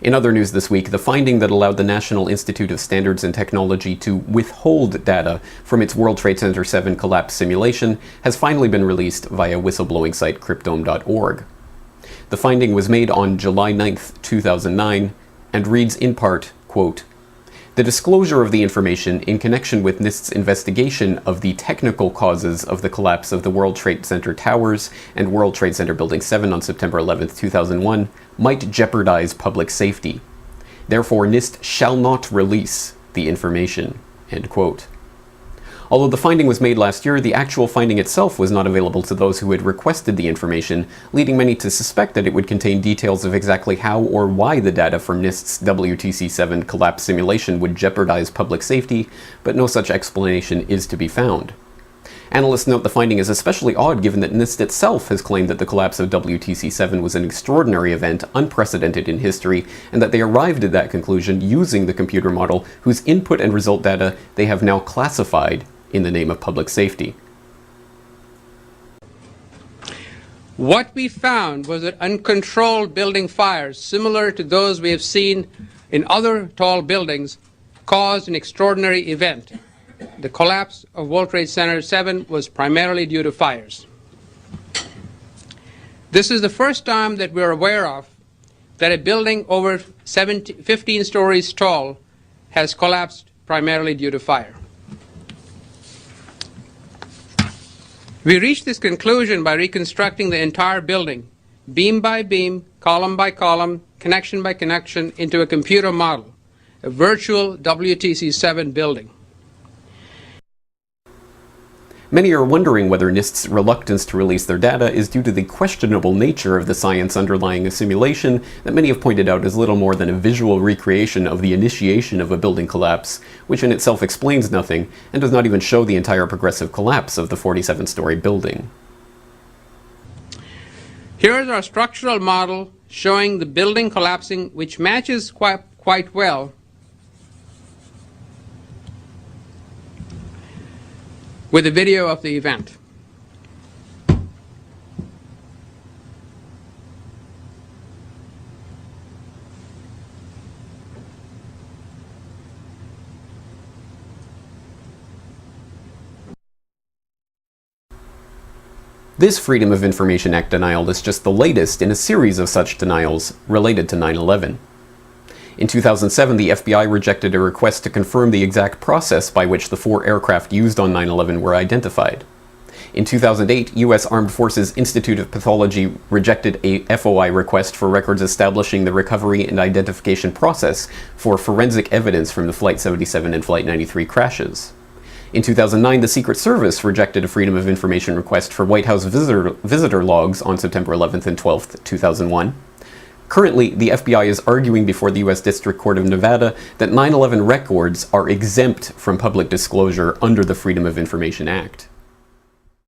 In other news this week, the finding that allowed the National Institute of Standards and Technology to withhold data from its World Trade Center 7 collapse simulation has finally been released via whistleblowing site cryptome.org. The finding was made on July 9, 2009, and reads in part, quote, "The disclosure of the information in connection with NIST's investigation of the technical causes of the collapse of the World Trade Center towers and World Trade Center Building 7 on September 11, 2001 might jeopardize public safety. Therefore, NIST shall not release the information." End quote. Although the finding was made last year, the actual finding itself was not available to those who had requested the information, leading many to suspect that it would contain details of exactly how or why the data from NIST's WTC-7 collapse simulation would jeopardize public safety, but no such explanation is to be found. Analysts note the finding is especially odd given that NIST itself has claimed that the collapse of WTC-7 was an extraordinary event, unprecedented in history, and that they arrived at that conclusion using the computer model whose input and result data they have now classified in the name of public safety. What we found was that uncontrolled building fires, similar to those we have seen in other tall buildings, caused an extraordinary event. The collapse of World Trade Center 7 was primarily due to fires. This is the first time that we're aware of that a building over 15 stories tall has collapsed primarily due to fire. We reached this conclusion by reconstructing the entire building, beam by beam, column by column, connection by connection, into a computer model, a virtual WTC-7 building. Many are wondering whether NIST's reluctance to release their data is due to the questionable nature of the science underlying a simulation that many have pointed out is little more than a visual recreation of the initiation of a building collapse, which in itself explains nothing and does not even show the entire progressive collapse of the 47-story building. Here is our structural model showing the building collapsing, which matches quite well with a video of the event. This Freedom of Information Act denial is just the latest in a series of such denials related to 9/11. In 2007, the FBI rejected a request to confirm the exact process by which the 4 aircraft used on 9/11 were identified. In 2008, U.S. Armed Forces Institute of Pathology rejected a FOI request for records establishing the recovery and identification process for forensic evidence from the Flight 77 and Flight 93 crashes. In 2009, the Secret Service rejected a Freedom of Information request for White House visitor logs on September 11th and 12th, 2001. Currently, the FBI is arguing before the U.S. District Court of Nevada that 9/11 records are exempt from public disclosure under the Freedom of Information Act.